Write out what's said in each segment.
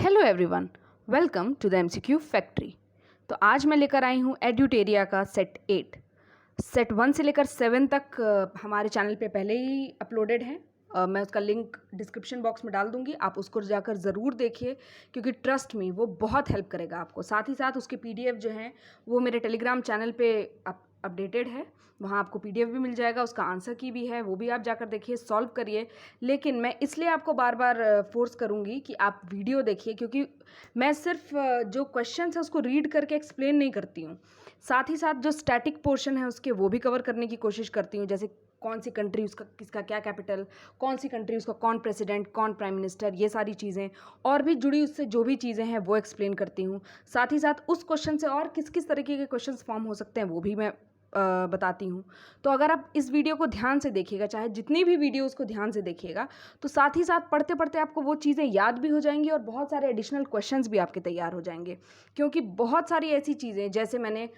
Hello everyone, welcome to the MCQ factory. तो आज मैं लेकर आई हूँ एड्यूटेरिया का सेट 8। सेट 1 से लेकर 7 तक हमारे चैनल पे पहले ही अपलोडेड है। मैं उसका लिंक डिस्क्रिप्शन बॉक्स में डाल दूँगी, आप उसको जाकर ज़रूर देखिए क्योंकि ट्रस्ट मी वो बहुत हेल्प करेगा आपको। साथ ही साथ उसके पीडीएफ जो हैं वो मेरे टेलीग्राम चैनल पे अपडेटेड है, वहाँ आपको पीडीएफ भी मिल जाएगा, उसका आंसर की भी है, वो भी आप जाकर देखिए, सॉल्व करिए। लेकिन मैं इसलिए आपको बार बार फोर्स करूँगी कि आप वीडियो देखिए, क्योंकि मैं सिर्फ जो क्वेश्चन है उसको रीड करके एक्सप्लेन नहीं करती हूँ, साथ ही साथ जो स्टैटिक पोर्शन है उसके वो भी कवर करने की कोशिश करती हूँ। जैसे कौन सी कंट्री, उसका किसका क्या कैपिटल, कौन सी कंट्री, उसका कौन प्रेसिडेंट, कौन प्राइम मिनिस्टर, ये सारी चीज़ें और भी जुड़ी उससे जो भी चीज़ें हैं वो एक्सप्लेन करती हूँ। साथ ही साथ उस क्वेश्चन से और किस किस तरीके के क्वेश्चंस फॉर्म हो सकते हैं वो भी मैं बताती हूँ। तो अगर आप इस वीडियो को ध्यान से देखिएगा, चाहे जितनी भी वीडियो उसको ध्यान से देखिएगा, तो साथ ही साथ पढ़ते पढ़ते आपको वो चीज़ें याद भी हो जाएंगी और बहुत सारे एडिशनल क्वेश्चंस भी आपके तैयार हो जाएंगे। क्योंकि बहुत सारी ऐसी चीज़ें, जैसे मैंने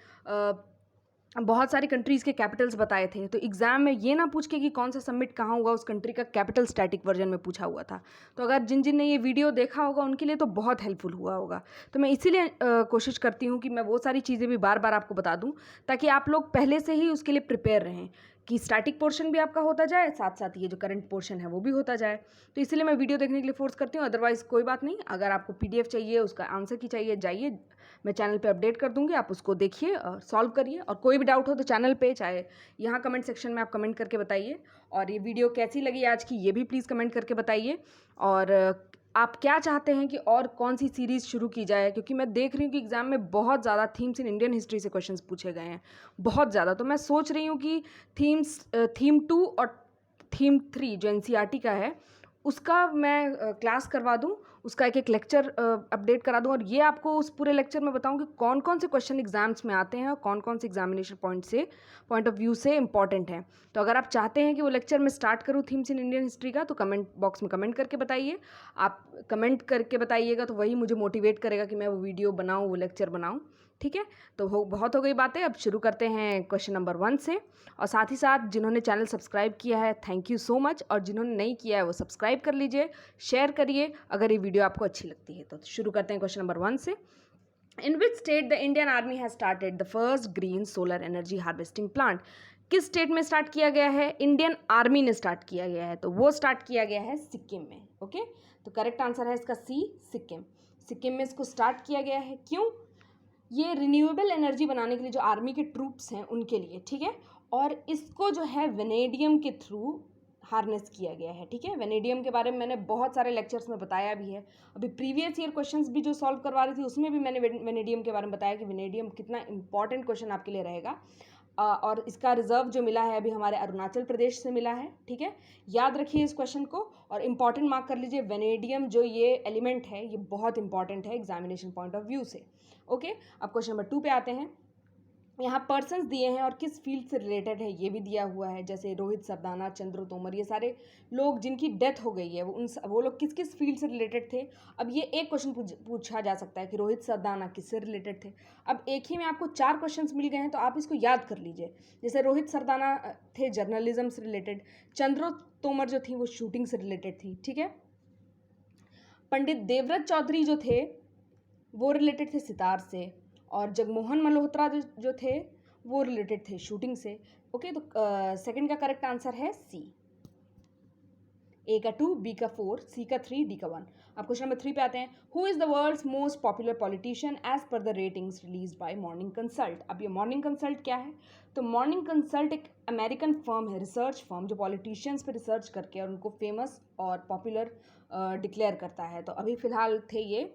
बहुत सारी कंट्रीज़ के कैपिटल्स बताए थे, तो एग्ज़ाम में ये ना पूछ के कि कौन सा समिट कहाँ हुआ, उस कंट्री का कैपिटल स्टैटिक वर्जन में पूछा हुआ था। तो अगर जिन जिन ने ये वीडियो देखा होगा उनके लिए तो बहुत हेल्पफुल हुआ होगा। तो मैं इसीलिए कोशिश करती हूँ कि मैं वो सारी चीज़ें भी बार बार आपको बता दूँ, ताकि आप लोग पहले से ही उसके लिए प्रिपेयर रहें कि स्टैटिक पोर्शन भी आपका होता जाए, साथ साथ ये जो करंट पोर्शन है वो भी होता जाए। तो इसलिए मैं वीडियो देखने के लिए फोर्स करती हूँ। अदरवाइज़ कोई बात नहीं, अगर आपको पीडीएफ चाहिए, उसका आंसर की चाहिए, जाइए, मैं चैनल पे अपडेट कर दूँगी, आप उसको देखिए और सॉल्व करिए। और कोई भी डाउट हो तो चैनल पे, चाहे यहाँ कमेंट सेक्शन में आप कमेंट करके बताइए। और ये वीडियो कैसी लगी आज की, ये भी प्लीज़ कमेंट करके बताइए। और आप क्या चाहते हैं कि और कौन सी सीरीज़ शुरू की जाए, क्योंकि मैं देख रही हूँ कि एग्ज़ाम में बहुत ज़्यादा थीम्स इन इंडियन हिस्ट्री से क्वेश्चंस पूछे गए हैं, बहुत ज़्यादा। तो मैं सोच रही हूँ कि थीम 2 और थीम 3 जो एनसीईआरटी का है उसका मैं क्लास करवा दूँ, उसका एक एक लेक्चर अपडेट करा दूँ, और ये आपको उस पूरे लेक्चर में बताऊँ कि कौन कौन से क्वेश्चन एग्जाम्स में आते हैं और कौन कौन से एग्जामिनेशन पॉइंट ऑफ व्यू से इंपॉर्टेंट हैं। तो अगर आप चाहते हैं कि वो लेक्चर मैं स्टार्ट करूँ थीम्स इन इंडियन हिस्ट्री का, तो कमेंट बॉक्स में कमेंट करके बताइए। आप कमेंट करके बताइएगा तो वही मुझे मोटिवेट करेगा कि मैं वो वीडियो बनाऊँ, वो लेक्चर बनाऊँ। ठीक है, तो बहुत हो गई बातें, अब शुरू करते हैं क्वेश्चन नंबर 1 से। और साथ ही साथ जिन्होंने चैनल सब्सक्राइब किया है, थैंक यू सो मच, और जिन्होंने नहीं किया है वो सब्सक्राइब कर लीजिए, शेयर करिए अगर ये वीडियो आपको अच्छी लगती है। तो शुरू करते हैं क्वेश्चन नंबर 1 से। In which state the Indian army has started the first green solar energy harvesting plant? किस स्टेट में स्टार्ट किया गया है? इंडियन आर्मी ने स्टार्ट किया गया है, तो वो स्टार्ट किया गया है सिक्किम में। ओके, तो करेक्ट आंसर है इसका सी, सिक्किम। सिक्किम में इसको स्टार्ट किया गया है। क्यों? ये रिन्यूएबल एनर्जी बनाने के लिए जो आर्मी के ट्रूप्स हैं उनके लिए, ठीक है। और इसको जो है वेनेडियम के थ्रू हार्नेस किया गया है, ठीक है। वेनेडियम के बारे में मैंने बहुत सारे लेक्चर्स में बताया भी है। अभी प्रीवियस ईयर क्वेश्चंस भी जो सॉल्व करवा रही थी उसमें भी मैंने वेनेडियम के बारे में बताया कि वेनेडियम कितना इंपॉर्टेंट क्वेश्चन आपके लिए रहेगा। और इसका रिजर्व जो मिला है अभी हमारे अरुणाचल प्रदेश से मिला है, ठीक है। याद रखिए इस क्वेश्चन को और इंपॉर्टेंट मार्क कर लीजिए। वेनेडियम जो ये एलिमेंट है ये बहुत इंपॉर्टेंट है एग्जामिनेशन पॉइंट ऑफ व्यू से। ओके, अब क्वेश्चन नंबर 2 पे आते हैं। यहाँ पर्सन्स दिए हैं और किस फील्ड से रिलेटेड है ये भी दिया हुआ है, जैसे रोहित सरदाना, चंद्र तोमर, ये सारे लोग जिनकी डेथ हो गई है वो लोग किस किस फील्ड से रिलेटेड थे। अब ये एक क्वेश्चन पूछा जा सकता है कि रोहित सरदाना किससे रिलेटेड थे। अब एक ही में आपको 4 क्वेश्चंस मिल गए हैं तो आप इसको याद कर लीजिए। जैसे रोहित सरदाना थे जर्नलिज्म से रिलेटेड, चंद्र तोमर जो थी वो शूटिंग से रिलेटेड थी, ठीक है। पंडित देवव्रत चौधरी जो थे वो रिलेटेड थे सितार से, और जगमोहन मल्होत्रा जो थे वो रिलेटेड थे शूटिंग से। ओके, तो सेकंड का करेक्ट आंसर है सी। ए का 2, बी का 4, सी का 3, डी का 1। अब क्वेश्चन नंबर 3 पे आते हैं। Who is the world's most popular politician as per the ratings release by morning consult? अब ये मॉर्निंग कंसल्ट क्या है? तो मॉर्निंग कंसल्ट एक अमेरिकन फर्म है, रिसर्च फर्म, जो पॉलिटिशियंस पे रिसर्च करके और उनको फेमस और पॉपुलर डिक्लेयर करता है। तो अभी फिलहाल थे ये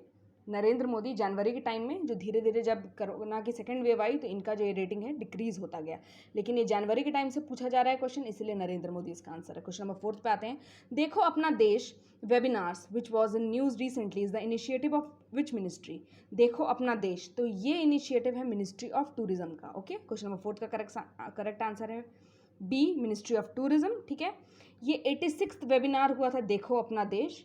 नरेंद्र मोदी जनवरी के टाइम में, जो धीरे धीरे जब कोरोना की सेकेंड वेव आई तो इनका जो ये रेटिंग है डिक्रीज होता गया, लेकिन ये जनवरी के टाइम से पूछा जा रहा है क्वेश्चन, इसलिए नरेंद्र मोदी इसका आंसर है। क्वेश्चन नंबर 4 पे आते हैं। देखो अपना देश webinars which was in news recently is the initiative of which ministry? देखो अपना देश, तो ये इनिशिएटिव है मिनिस्ट्री ऑफ टूरिज्म का। ओके, क्वेश्चन नंबर 4 का करेक्ट आंसर है बी, मिनिस्ट्री ऑफ टूरिज्म, ठीक है। ये 86वां वेबिनार हुआ था देखो अपना देश,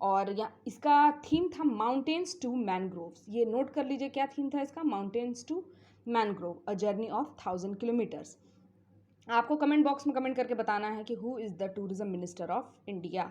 और इसका थीम था माउंटेन्स टू मैनग्रोव्स। ये नोट कर लीजिए क्या थीम था इसका, mountains to mangrove, a journey of 1000 kilometres. आपको कमेंट बॉक्स में कमेंट करके बताना है कि who is the tourism minister of India.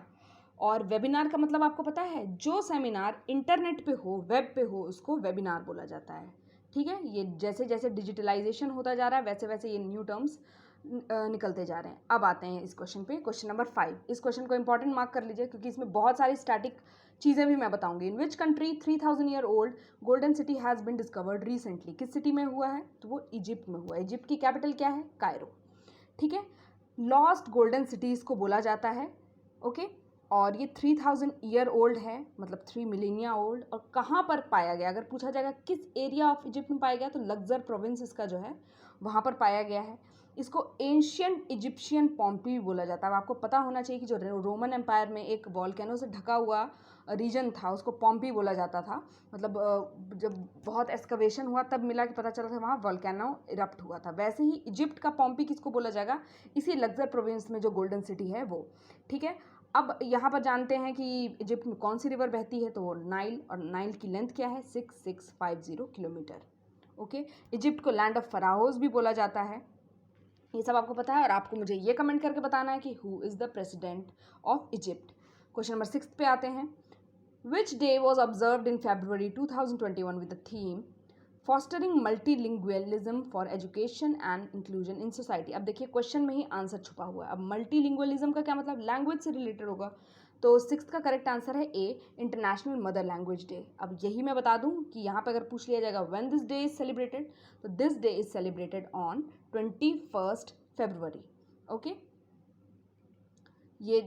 और वेबिनार का मतलब आपको पता है, जो सेमिनार इंटरनेट पे हो, वेब पे हो, उसको वेबिनार बोला जाता है। ठीक है, ये जैसे जैसे डिजिटलाइजेशन होता जा रहा है वैसे वैसे ये न्यू टर्म्स निकलते जा रहे हैं। अब आते हैं इस क्वेश्चन पे, क्वेश्चन नंबर 5। इस क्वेश्चन को इंपॉर्टेंट मार्क कर लीजिए क्योंकि इसमें बहुत सारी स्टैटिक चीज़ें भी मैं बताऊंगी। In which country 3000 year old golden city has been discovered recently? किस सिटी में हुआ है? तो वो इजिप्ट में हुआ है। इजिप्ट की कैपिटल क्या है? कायरो। ठीक है, लॉस्ट गोल्डन सिटीज़ को बोला जाता है। ओके, और ये 3000 ईयर ओल्ड है, मतलब 3 मिलेनिया ओल्ड। और कहाँ पर पाया गया? अगर पूछा जाएगा किस एरिया ऑफ इजिप्ट में पाया गया, तो लग्जर प्रोविंस इसका जो है वहाँ पर पाया गया है। इसको एंशियंट इजिप्शियन पॉम्पी भी बोला जाता है। अब आपको पता होना चाहिए कि जो रोमन एम्पायर में एक वॉल्केनो से ढका हुआ रीजन था उसको पॉम्पी बोला जाता था। मतलब जब बहुत एक्सकवेशन हुआ तब मिला कि पता चला था वहाँ वॉल्केनो इरप्ट हुआ था। वैसे ही इजिप्ट का पॉम्पी किसको बोला जाएगा? इसी लग्जर प्रोविंस में जो गोल्डन सिटी है वो। ठीक है, अब यहाँ पर जानते हैं कि इजिप्ट में कौन सी रिवर बहती है, तो वो नाइल। और नाइल की लेंथ क्या है? 6650 किलोमीटर। ओके, इजिप्ट को लैंड ऑफ फराहोज भी बोला जाता है। ये सब आपको पता है और आपको मुझे ये कमेंट करके बताना है कि who is the president of Egypt. Question number 6 पे आते हैं। Which day was observed in February 2021 with the theme fostering multilingualism for education and inclusion in society? अब देखिए क्वेश्चन में ही आंसर छुपा हुआ है। अब मल्टीलिंगुअलिज्म का क्या मतलब? लैंग्वेज से रिलेटेड होगा। तो 6th का करेक्ट आंसर है ए, इंटरनेशनल मदर लैंग्वेज डे। अब यही मैं बता दूं कि यहाँ पे अगर पूछ लिया जाएगा when this day is celebrated, तो this day is celebrated on 21 February. Okay, ये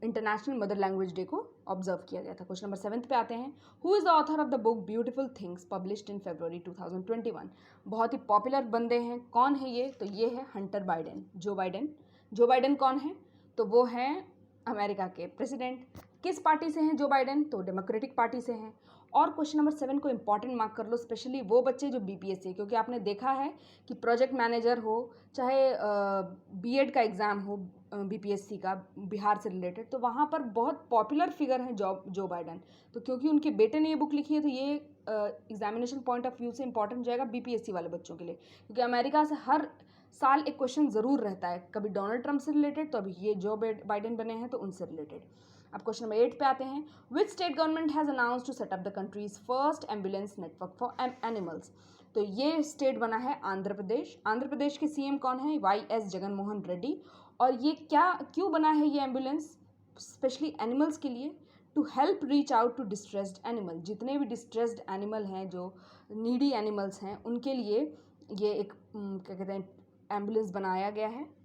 इंटरनेशनल मदर लैंग्वेज डे को ऑब्जर्व किया गया था। क्वेश्चन नंबर 7 पे आते हैं। Who is the author of the book beautiful things published in February 2021? बहुत ही पॉपुलर बंदे हैं। कौन है ये? तो ये है Hunter Biden, Joe Biden. Joe Biden कौन है? तो वो हैं अमेरिका के प्रेसिडेंट। किस पार्टी से हैं जो बाइडेन? तो डेमोक्रेटिक पार्टी से हैं। और क्वेश्चन नंबर 7 को इंपॉर्टेंट मार्क कर लो, स्पेशली वो बच्चे जो बीपीएससी, क्योंकि आपने देखा है कि प्रोजेक्ट मैनेजर हो चाहे बीएड का एग्ज़ाम हो बीपीएससी का बिहार से रिलेटेड, तो वहाँ पर बहुत पॉपुलर फिगर हैं जो बाइडेन। तो क्योंकि उनके बेटे ने ये बुक लिखी है तो ये एग्जामिनेशन पॉइंट ऑफ व्यू से इंपॉर्टेंट जाएगा बीपीएससी वाले बच्चों के लिए, क्योंकि अमेरिका से हर साल एक क्वेश्चन ज़रूर रहता है, कभी डोनाल्ड ट्रंप से रिलेटेड, तो अभी ये जो बाइडेन बने हैं तो उनसे रिलेटेड। अब क्वेश्चन नंबर 8 पे आते हैं। Which state government has announce to set up the country's first ambulance network for animals? तो ये स्टेट बना है आंध्र प्रदेश। आंध्र प्रदेश के सीएम कौन है? YS जगनमोहन रेड्डी। और ये क्यों बना है ये एम्बुलेंस? स्पेशली एनिमल्स के लिए, to help reach out to distressed animal. जितने भी डिस्ट्रेस्ड एनिमल हैं, जो नीडी एनिमल्स हैं, उनके लिए ये एक क्या कहते हैं एम्बुलेंस बनाया गया है।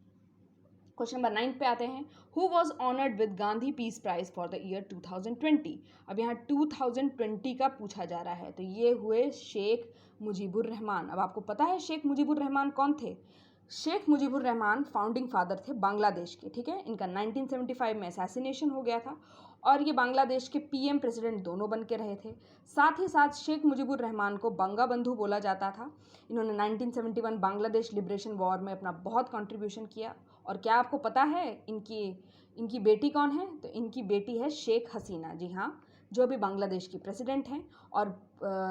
क्वेश्चन नंबर 9 पे आते हैं। Who was honoured with Gandhi peace prize for the year 2020? अब यहाँ 2020 का पूछा जा रहा है, तो ये हुए शेख मुजीबुर रहमान। अब आपको पता है शेख मुजीबुर रहमान कौन थे? शेख मुजीबुर रहमान फाउंडिंग फादर थे बांग्लादेश के। ठीक है, इनका 1975 में असैसिनेशन हो गया था और ये बांग्लादेश के पीएम प्रेसिडेंट दोनों बन के रहे थे। साथ ही साथ शेख मुजीबुर रहमान को बंगा बंधु बोला जाता था। इन्होंने 1971 बांग्लादेश लिबरेशन वॉर में अपना बहुत कंट्रीब्यूशन किया। और क्या आपको पता है इनकी बेटी कौन है? तो इनकी बेटी है शेख हसीना। जी हाँ, जो अभी बांग्लादेश की प्रेसिडेंट हैं। और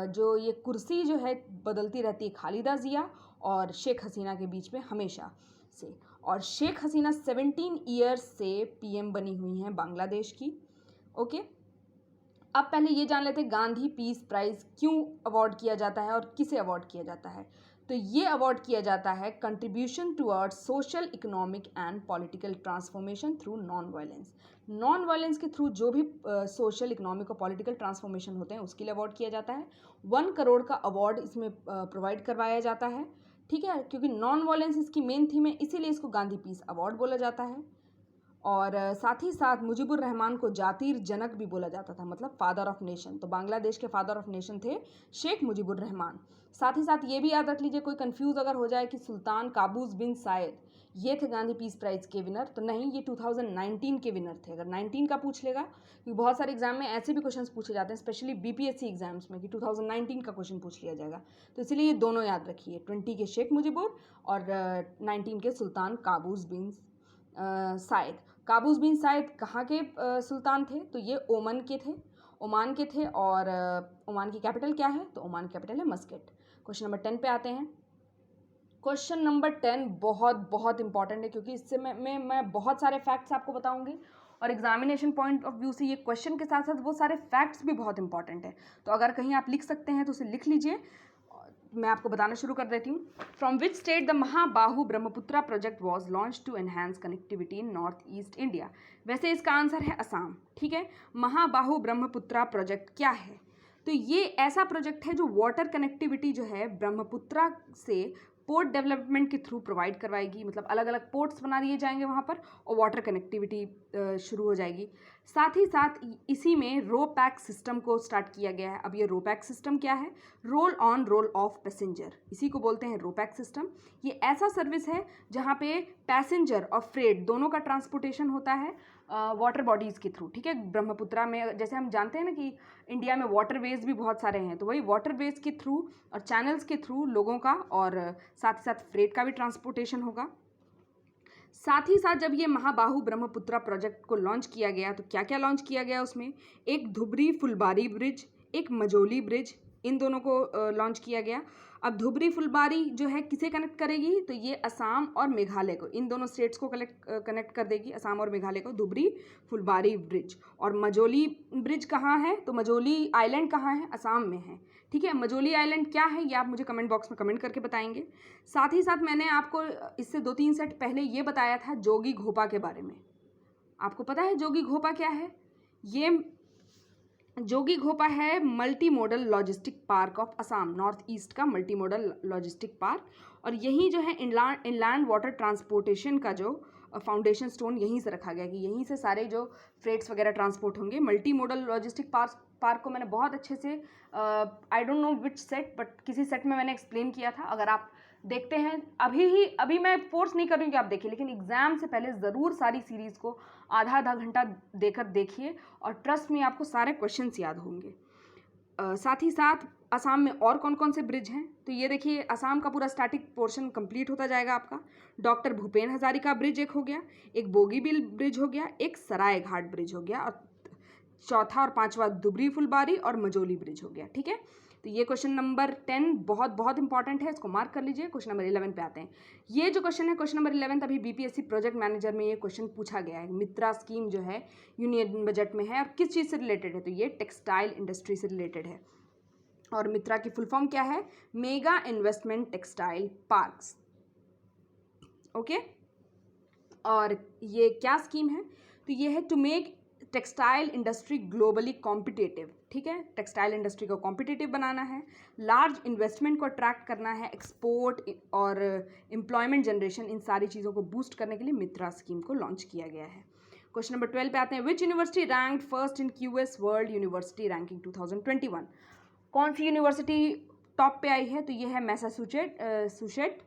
जो ये कुर्सी जो है बदलती रहती है खालिदा जिया और शेख हसीना के बीच में हमेशा से। और शेख हसीना 17 ईयर्स से पीएम बनी हुई हैं बांग्लादेश की। ओके, अब पहले ये जान लेते हैं गांधी पीस प्राइज़ क्यों अवार्ड किया जाता है और किसे अवार्ड किया जाता है। तो ये अवार्ड किया जाता है contribution towards social, economic and political transformation through non violence. Non violence के थ्रू जो भी सोशल, इकोनॉमिक और पॉलिटिकल ट्रांसफॉर्मेशन होते हैं उसके लिए अवार्ड किया जाता है। 1 करोड़ का अवार्ड इसमें प्रोवाइड करवाया जाता है। ठीक है, क्योंकि नॉन वायलेंस इसकी मेन थीम है, इसीलिए इसको गांधी पीस अवार्ड बोला जाता है। और साथ ही साथ मुजीबुर रहमान को जातीर जनक भी बोला जाता था, मतलब फादर ऑफ नेशन। तो बांग्लादेश के फादर ऑफ नेशन थे शेख मुजीबुर रहमान। साथ ही साथ ये भी याद रख लीजिए, कोई कंफ्यूज अगर हो जाए कि सुल्तान काबूस बिन साइद ये थे गांधी पीस प्राइज़ के विनर, तो नहीं, ये 2019 के विनर थे। अगर 19 का पूछ लेगा, क्योंकि बहुत सारे एग्जाम में ऐसे भी क्वेश्चन पूछे जाते हैं, स्पेशली बीपीएससी एग्जाम्स में, कि 2019 का क्वेश्चन पूछ लिया जाएगा। तो इसलिए ये दोनों याद रखिए, 20 के शेख मुजीबुर और 19 के Sultan Qaboos bin Said. Qaboos bin Said कहाँ के सुल्तान थे? तो ये ओमान के थे। और ओमान की कैपिटल क्या है? तो ओमान की कैपिटल है मस्कट। क्वेश्चन नंबर 10 पे आते हैं। क्वेश्चन नंबर 10 बहुत बहुत इंपॉर्टेंट है, क्योंकि इससे मैं बहुत सारे फैक्ट्स आपको बताऊंगी और एग्जामिनेशन पॉइंट ऑफ व्यू से ये क्वेश्चन के साथ साथ वो सारे फैक्ट्स भी बहुत इंपॉर्टेंट है। तो अगर कहीं आप लिख सकते हैं तो उसे लिख लीजिए। मैं आपको बताना शुरू कर देती हूँ। From which state the Mahabahu Brahmaputra project was launch to enhance connectivity in north east India. वैसे इसका आंसर है असम। ठीक है, महाबाहु ब्रह्मपुत्रा प्रोजेक्ट क्या है? तो ये ऐसा प्रोजेक्ट है जो वाटर कनेक्टिविटी जो है ब्रह्मपुत्रा से पोर्ट डेवलपमेंट के थ्रू प्रोवाइड करवाएगी। मतलब अलग अलग पोर्ट्स बना दिए जाएंगे वहाँ पर और वाटर कनेक्टिविटी शुरू हो जाएगी। साथ ही साथ इसी में रो पैक सिस्टम को स्टार्ट किया गया है। अब ये रो पैक सिस्टम क्या है? Roll on roll of passenger, इसी को बोलते हैं रो पैक सिस्टम। ये ऐसा सर्विस है जहाँ पे पैसेंजर और फ्रेट दोनों का ट्रांसपोर्टेशन होता है वाटर बॉडीज़ के थ्रू। ठीक है, ब्रह्मपुत्रा में जैसे हम जानते हैं ना कि इंडिया में वाटरवेज भी बहुत सारे हैं, तो वही वाटरवेज के थ्रू और चैनल्स के थ्रू लोगों का और साथ ही साथ फ्रेट का भी ट्रांसपोर्टेशन होगा। साथ ही साथ जब ये महाबाहु ब्रह्मपुत्रा प्रोजेक्ट को लॉन्च किया गया तो क्या क्या लॉन्च किया गया उसमें? एक धुबरी फुलबारी ब्रिज, एक मजोली ब्रिज, इन दोनों को लॉन्च किया गया। अब धुबरी फुलबारी जो है किसे कनेक्ट करेगी? तो ये असम और मेघालय को, इन दोनों स्टेट्स को कनेक्ट कर देगी, असम और मेघालय को, धुबरी फुलबारी ब्रिज। और मजोली ब्रिज कहाँ है? तो मजोली आइलैंड कहाँ है? असम में है। ठीक है, मजोली आइलैंड क्या है ये आप मुझे कमेंट बॉक्स में कमेंट करके बताएंगे। साथ ही साथ मैंने आपको इससे 2-3 सेट पहले ये बताया था जोगी घोपा के बारे में। आपको पता है जोगी घोपा क्या है? ये जोगी घोपा है multi modal logistic park of Assam, north east का मल्टी मॉडल लॉजिस्टिक पार्क। और यही जो है इनलैंड वाटर ट्रांसपोर्टेशन का जो फाउंडेशन स्टोन यहीं से रखा गया कि यहीं से सारे जो फ्रेट्स वगैरह ट्रांसपोर्ट होंगे। मल्टी मॉडल लॉजिस्टिक पार्क को मैंने बहुत अच्छे से I don't know which set but किसी सेट में मैंने एक्सप्लेन किया था। अगर आप देखते हैं अभी मैं फोर्स नहीं कर रही हूँ कि आप देखिए, लेकिन एग्जाम से पहले ज़रूर सारी सीरीज़ को आधा आधा घंटा देकर देखिए और ट्रस्ट में आपको सारे क्वेश्चंस याद होंगे। साथ ही साथ असम में और कौन कौन से ब्रिज हैं? तो ये देखिए असम का पूरा स्टैटिक पोर्शन कंप्लीट होता जाएगा आपका। डॉक्टर भूपेन हजारिका ब्रिज एक हो गया, एक बोगीबिल ब्रिज हो गया, एक सराय घाट ब्रिज हो गया, और चौथा और पांचवा धुबरी फुलबारी और मजोली ब्रिज हो गया। ठीक है, तो ये क्वेश्चन नंबर 10 बहुत बहुत इंपॉर्टेंट है, इसको मार्क कर लीजिए। क्वेश्चन नंबर 11 पे आते हैं। ये जो क्वेश्चन है क्वेश्चन नंबर 11 अभी बीपीएससी प्रोजेक्ट मैनेजर में ये क्वेश्चन पूछा गया है। मित्रा स्कीम जो है यूनियन बजट में है और किस चीज़ से रिलेटेड है? तो ये टेक्सटाइल इंडस्ट्री से रिलेटेड है। और मित्रा की फुल फॉर्म क्या है? Mega investment textile parks. Okay, और ये क्या स्कीम है? तो ये है to make textile industry globally competitive. ठीक है, टेक्सटाइल इंडस्ट्री को कॉम्पिटिटिव बनाना है, लार्ज इन्वेस्टमेंट को अट्रैक्ट करना है, एक्सपोर्ट और एम्प्लॉयमेंट जनरेशन, इन सारी चीज़ों को बूस्ट करने के लिए मित्रा स्कीम को लॉन्च किया गया है। क्वेश्चन नंबर 12 पे आते हैं। Which university ranked first in QS world university ranking 2021? कौन सी यूनिवर्सिटी टॉप पे आई है? तो ये है मैसाचुसेट्स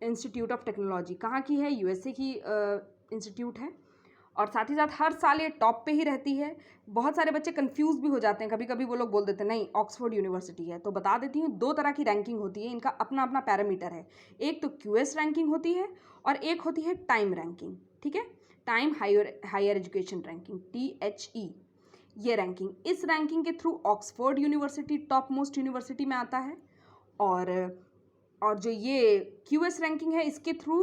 इंस्टीट्यूट ऑफ टेक्नोलॉजी। कहाँ की है? यूएसए की इंस्टीट्यूट है। और साथ ही साथ हर साल ये टॉप पे ही रहती है। बहुत सारे बच्चे कंफ्यूज भी हो जाते हैं, कभी कभी वो लोग बोल देते हैं नहीं ऑक्सफोर्ड यूनिवर्सिटी है। तो बता देती हूँ, 2 तरह की रैंकिंग होती है, इनका अपना अपना पैरामीटर है। एक तो क्यूएस रैंकिंग होती है और एक होती है टाइम रैंकिंग। ठीक है, time higher education ranking, THE, ये रैंकिंग। इस रैंकिंग के through Oxford university top most university में आता है। और जो ये क्यूएस रैंकिंग है इसके थ्रू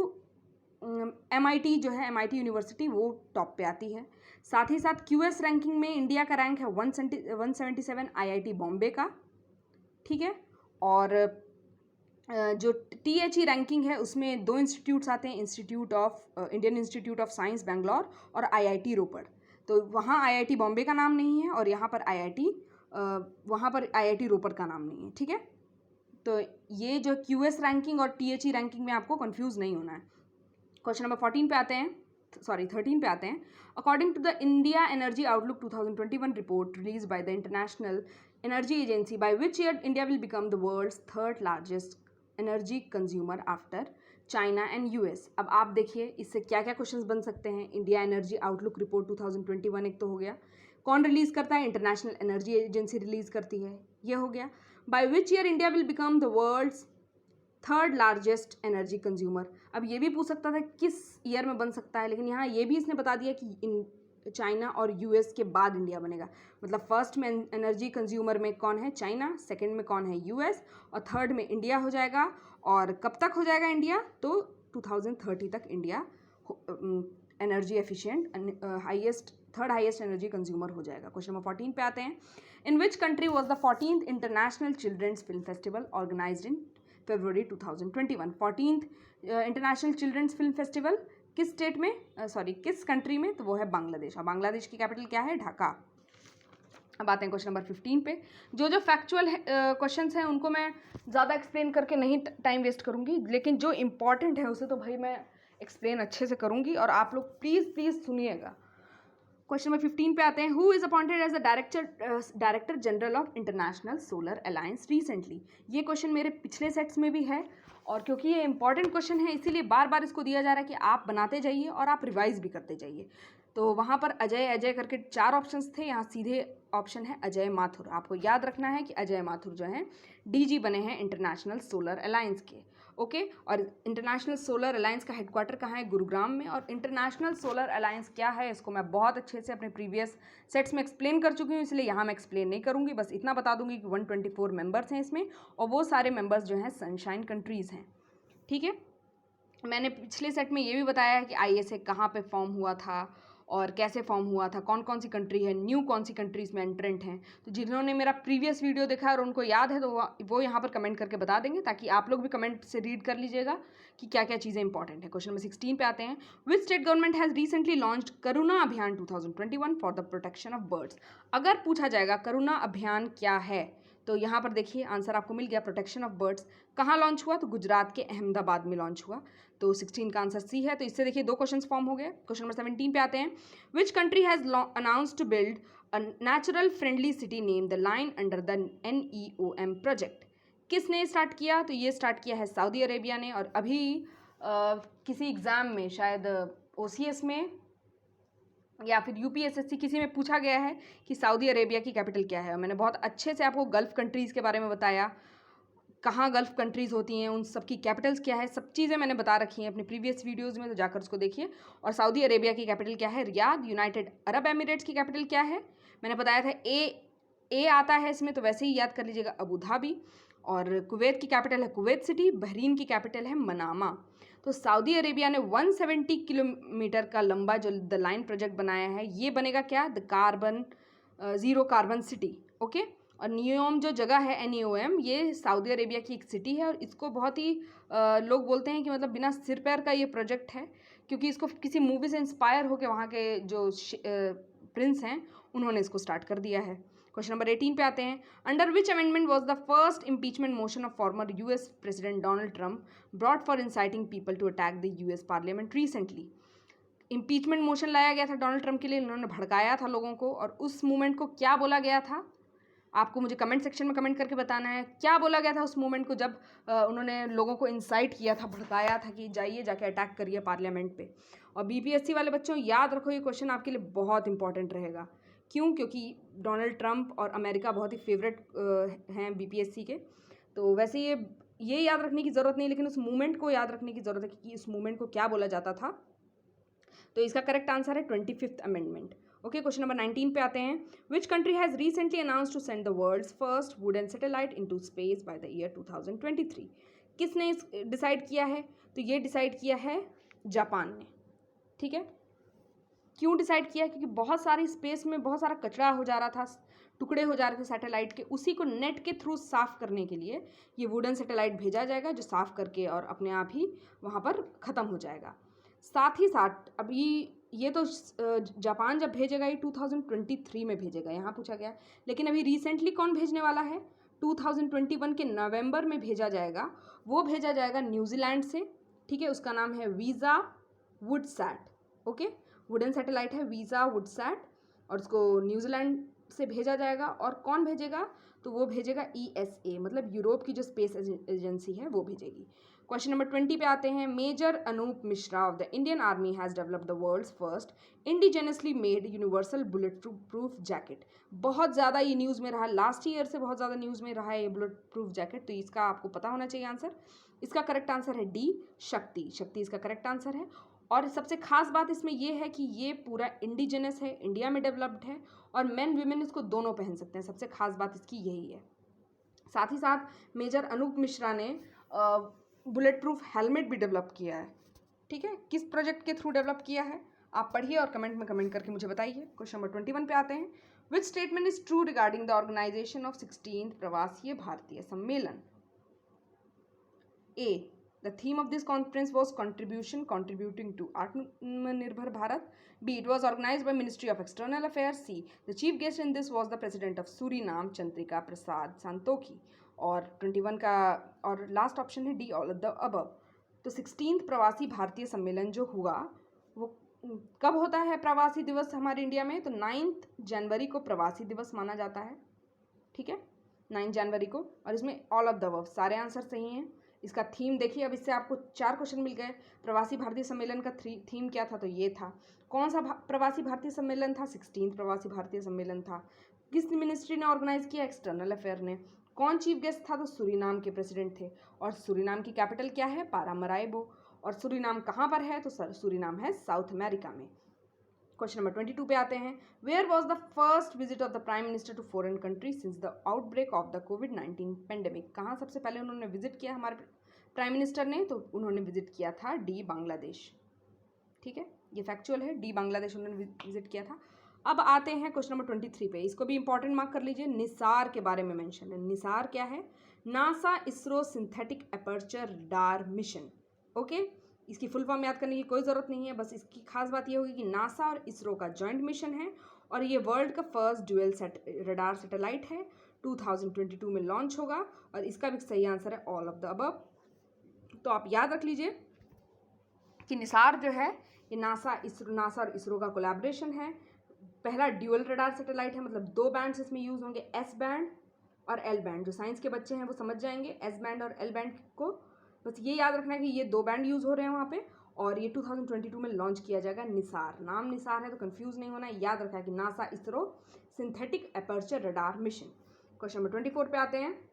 MIT जो है MIT यूनिवर्सिटी वो टॉप पे आती है। साथ ही साथ क्यूएस रैंकिंग में इंडिया का रैंक है 177 IIT बॉम्बे का। ठीक है, और जो THE रैंकिंग है उसमें 2 इंस्टीट्यूट्स आते हैं, Indian institute of science Bangalore और IIT रोपड़। तो वहाँ IIT बॉम्बे का नाम नहीं है और यहाँ पर वहाँ पर IIT रोपड़ का नाम नहीं है। ठीक है, तो ये जो क्यूएस रैंकिंग और THE रैंकिंग में आपको कंफ्यूज नहीं होना है। क्वेश्चन नंबर 13 पे आते हैं। According to the India energy outlook 2021 report release by the international energy agency, by which year India will become the world's 3rd largest energy consumer after China and US। अब आप देखिए इससे क्या क्या questions बन सकते हैं। इंडिया एनर्जी आउटलुक रिपोर्ट 2021 एक तो हो गया, कौन रिलीज करता है? इंटरनेशनल एनर्जी एजेंसी रिलीज करती है, ये हो गया। By which year India will become the world's 3rd largest energy consumer. अब ये भी पूछ सकता था किस ईयर में बन सकता है, लेकिन यहाँ ये भी इसने बता दिया कि चाइना और US के बाद इंडिया बनेगा। मतलब फर्स्ट में एनर्जी कंज्यूमर में कौन है? चाइना, सेकंड में कौन है? US, और थर्ड में इंडिया हो जाएगा। और कब तक हो जाएगा इंडिया? तो 2030 तक India energy efficient highest third highest energy consumer हो जाएगा। क्वेश्चन नंबर 14 पे आते हैं। In which country was the 14th international children's film festival organised in February 2021? 14th international children's film festival किस स्टेट में, किस कंट्री में? तो वो है बांग्लादेश। और बांग्लादेश की कैपिटल क्या है? ढाका। अब आते हैं क्वेश्चन नंबर 15 पे। जो फैक्चुअल क्वेश्चंस हैं उनको मैं ज़्यादा एक्सप्लेन करके नहीं टाइम वेस्ट करूँगी, लेकिन जो इंपॉर्टेंट है उसे तो भाई मैं एक्सप्लेन अच्छे से करूँगी, और आप लोग प्लीज़ सुनिएगा। क्वेश्चन नंबर 15 पे आते हैं। Who is appointed as the director general of international solar alliance recently? ये क्वेश्चन मेरे पिछले सेट्स में भी है, और क्योंकि ये इंपॉर्टेंट क्वेश्चन है इसीलिए बार बार इसको दिया जा रहा है कि आप बनाते जाइए और आप रिवाइज भी करते जाइए। तो वहाँ पर अजय करके 4 ऑप्शंस थे, यहाँ सीधे ऑप्शन है अजय माथुर। आपको याद रखना है कि अजय माथुर जो हैं डीजी बने हैं इंटरनेशनल सोलर अलायंस के। ओके, और इंटरनेशनल सोलर अलायंस का हेडक्वार्टर कहाँ है? गुरुग्राम में। और इंटरनेशनल सोलर अलायंस क्या है इसको मैं बहुत अच्छे से अपने प्रीवियस सेट्स में एक्सप्लेन कर चुकी हूँ, इसलिए यहाँ मैं एक्सप्लेन नहीं करूँगी। बस इतना बता दूंगी कि 124 मेंबर्स हैं इसमें, और वो सारे मेंबर्स जो हैं सनशाइन कंट्रीज़ हैं। ठीक है, मैंने पिछले सेट में ये भी बताया है कि ISA कहाँ पे फॉर्म हुआ था और कैसे फॉर्म हुआ था, कौन कौन सी कंट्री है, न्यू कौन सी कंट्रीज़ में एंट्रेंट हैं। तो जिन्होंने मेरा प्रीवियस वीडियो देखा है और उनको याद है तो वो यहाँ पर कमेंट करके बता देंगे, ताकि आप लोग भी कमेंट से रीड कर लीजिएगा कि क्या क्या चीज़ें इंपॉर्टेंट है। क्वेश्चन नंबर 16 पे आते हैं। Which state government has recently launched Karuna Abhiyan 2021 for the protection of birds? अगर पूछा जाएगा करुणा अभियान क्या है, तो यहाँ पर देखिए आंसर आपको मिल गया, प्रोटेक्शन ऑफ बर्ड्स। कहाँ लॉन्च हुआ? तो गुजरात के अहमदाबाद में लॉन्च हुआ। तो 16 का आंसर सी है। तो इससे देखिए 2 क्वेश्चंस फॉर्म हो गए। क्वेश्चन नंबर 17 पे आते हैं। Which country has announced to build a natural friendly city name the line under the NEOM project? किसने स्टार्ट किया? तो ये स्टार्ट किया है सऊदी अरेबिया ने। और अभी किसी एग्ज़ाम में शायद OCS में या फिर UPSSC किसी में पूछा गया है कि सऊदी अरेबिया की कैपिटल क्या है। और मैंने बहुत अच्छे से आपको गल्फ़ कंट्रीज़ के बारे में बताया, कहाँ गल्फ़ कंट्रीज़ होती हैं, उन सब की कैपिटल्स क्या है, सब चीज़ें मैंने बता रखी हैं अपने प्रीवियस वीडियोज़ में, तो जाकर उसको देखिए। और सऊदी अरेबिया की कैपिटल क्या है? रियाद। यूनाइटेड अरब एमिरेट्स की कैपिटल क्या है? मैंने बताया था ए आता है इसमें, तो वैसे ही याद कर लीजिएगा, अबू धाबी। और कुवैत की कैपिटल है कुवैत सिटी। बहरीन की कैपिटल है मनामा। तो सऊदी अरेबिया ने 170 किलोमीटर का लंबा जो द लाइन प्रोजेक्ट बनाया है, ये बनेगा क्या? Zero carbon city. ओके, और नियोम जो जगह है NEOM, ये सऊदी अरेबिया की एक सिटी है, और इसको बहुत ही लोग बोलते हैं कि मतलब बिना सिर पैर का ये प्रोजेक्ट है, क्योंकि इसको किसी मूवी से इंस्पायर होकर वहाँ के जो प्रिंस हैं उन्होंने इसको स्टार्ट कर दिया है। क्वेश्चन नंबर 18 पे आते हैं। Under which amendment was the first impeachment motion of former US president Donald Trump brought for inciting people to attack the US parliament recently? Impeachment motion लाया गया था डोनाल्ड ट्रंप के लिए, उन्होंने भड़काया था लोगों को, और उस मूवमेंट को क्या बोला गया था? आपको मुझे कमेंट सेक्शन में कमेंट करके बताना है क्या बोला गया था उस मूवमेंट को, जब उन्होंने लोगों को इंसाइट किया था, भड़काया था कि जाइए जाके अटैक करिए पार्लियामेंट पे। और BPSC वाले बच्चों याद रखो, ये क्वेश्चन आपके लिए बहुत इंपॉर्टेंट रहेगा। क्यों? क्योंकि डोनाल्ड ट्रंप और अमेरिका बहुत ही फेवरेट हैं BPSC के। तो वैसे ये याद रखने की ज़रूरत नहीं, लेकिन उस मूवमेंट को याद रखने की ज़रूरत है कि उस मूवमेंट को क्या बोला जाता था। तो इसका करेक्ट आंसर है 25th amendment. Okay, question number 19 पे आते हैं। Which country has recently announce to send the world's first wooden satellite into space by the year 2023? किसने डिसाइड किया है? तो ये डिसाइड किया है जापान ने। ठीक है, क्यों डिसाइड किया? क्योंकि बहुत सारी स्पेस में बहुत सारा कचरा हो जा रहा था, टुकड़े हो जा रहे थे सैटेलाइट के, उसी को नेट के थ्रू साफ़ करने के लिए ये वुडन सैटेलाइट भेजा जाएगा, जो साफ़ करके और अपने आप ही वहाँ पर ख़त्म हो जाएगा। साथ ही साथ अभी ये तो जापान जब भेजेगा ये 2023 में भेजेगा, यहाँ पूछा गया, लेकिन अभी रिसेंटली कौन भेजने वाला है? 2021 के नवंबर में भेजा जाएगा। वो भेजा जाएगा न्यूजीलैंड से। ठीक है, उसका नाम है वीज़ा वुडसैट। ओके, वुडन सैटेलाइट है वीज़ा वुडसैट, और उसको न्यूजीलैंड से भेजा जाएगा। और कौन भेजेगा? तो वो भेजेगा ESA, मतलब यूरोप की जो स्पेस एजेंसी है वो भेजेगी। क्वेश्चन नंबर 20 पे आते हैं। Major Anoop Mishra of the Indian army has developed the world's first indigenously made universal bullet proof jacket. बहुत ज़्यादा ये न्यूज़ में रहा, लास्ट ईयर से बहुत ज़्यादा न्यूज़ में रहा है ये बुलेट प्रूफ जैकेट, तो इसका आपको पता होना चाहिए आंसर। इसका करेक्ट आंसर है D, शक्ति। शक्ति इसका करेक्ट आंसर है। और सबसे खास बात इसमें ये है कि ये पूरा इंडिजिनस है, इंडिया में डेवलप्ड है, और मेन वीमेन इसको दोनों पहन सकते हैं। सबसे खास बात इसकी यही है। साथ ही साथ मेजर अनूप मिश्रा ने बुलेट प्रूफ हेलमेट भी डेवलप किया है। ठीक है, किस प्रोजेक्ट के थ्रू डेवलप किया है? आप पढ़िए और कमेंट में कमेंट करके मुझे बताइए। क्वेश्चन नंबर 21 पे आते हैं। Which statement is true regarding the organisation of 16th Pravasiya Bharatiya Sammelan? A. The theme of this conference was contributing to Atmanirbhar Bharat. B. It was organized by Ministry of External Affairs. C. The chief guest in this was the President of Suriname, Chandrika Prasad Santokhi. और 21 का और last option है D, all of the above. तो 16th प्रवासी भारतीय सम्मेलन जो हुआ वो कब होता है? प्रवासी दिवस हमारे इंडिया में तो 9 जनवरी को प्रवासी दिवस माना जाता है। ठीक है, 9 जनवरी को। और इसमें ऑल ऑफ द अबव सारे आंसर सही हैं। इसका थीम देखिए, अब इससे आपको 4 क्वेश्चन मिल गए। प्रवासी भारतीय सम्मेलन का थीम क्या था? तो ये था। कौन सा प्रवासी भारतीय सम्मेलन था? 16th प्रवासी भारतीय सम्मेलन था। किस मिनिस्ट्री ने ऑर्गेनाइज किया? एक्सटर्नल अफेयर ने। कौन चीफ गेस्ट था? तो सूरीनाम के प्रेसिडेंट थे। और सूरीनाम की कैपिटल क्या है? पारामराइबो। और सूरीनाम कहाँ पर है? तो सूरीनाम है साउथ अमेरिका में। क्वेश्चन नंबर 22 पे आते हैं। Where was the first visit of the prime minister to foreign country since the outbreak of the कोविड-19 पेंडेमिक? कहाँ सबसे पहले उन्होंने विजिट किया हमारे प्राइम मिनिस्टर ने? तो उन्होंने विजिट किया था डी, बांग्लादेश। ठीक है, ये फैक्चुअल है, डी बांग्लादेश उन्होंने विजिट किया था। अब आते हैं क्वेश्चन नंबर 23 पे। इसको भी इंपॉर्टेंट मार्क कर लीजिए। निसार के बारे में मेंशन है। निसार क्या है? NASA ISRO synthetic aperture radar mission. Okay, इसकी फुल फॉर्म याद करने की कोई ज़रूरत नहीं है, बस इसकी खास बात ये होगी कि नासा और इसरो का जॉइंट मिशन है और ये वर्ल्ड का फर्स्ट ड्यूअल रडार सैटेलाइट है। 2022 में लॉन्च होगा और इसका भी सही आंसर है ऑल ऑफ द अबव। तो आप याद रख लीजिए कि निसार जो है ये नासा और इसरो का कोलैबोरेशन है। पहला ड्यूअल रडार सैटेलाइट है, मतलब 2 बैंड्स इसमें यूज़ होंगे, एस बैंड और एल बैंड। जो साइंस के बच्चे हैं वो समझ जाएंगे एस बैंड और एल बैंड को। बस ये याद रखना है कि ये 2 बैंड यूज़ हो रहे हैं वहाँ पे और ये 2022 में लॉन्च किया जाएगा। निसार, नाम निसार है तो कंफ्यूज नहीं होना है, याद रखना है कि NASA ISRO synthetic aperture radar mission. Question number 24 पे आते हैं।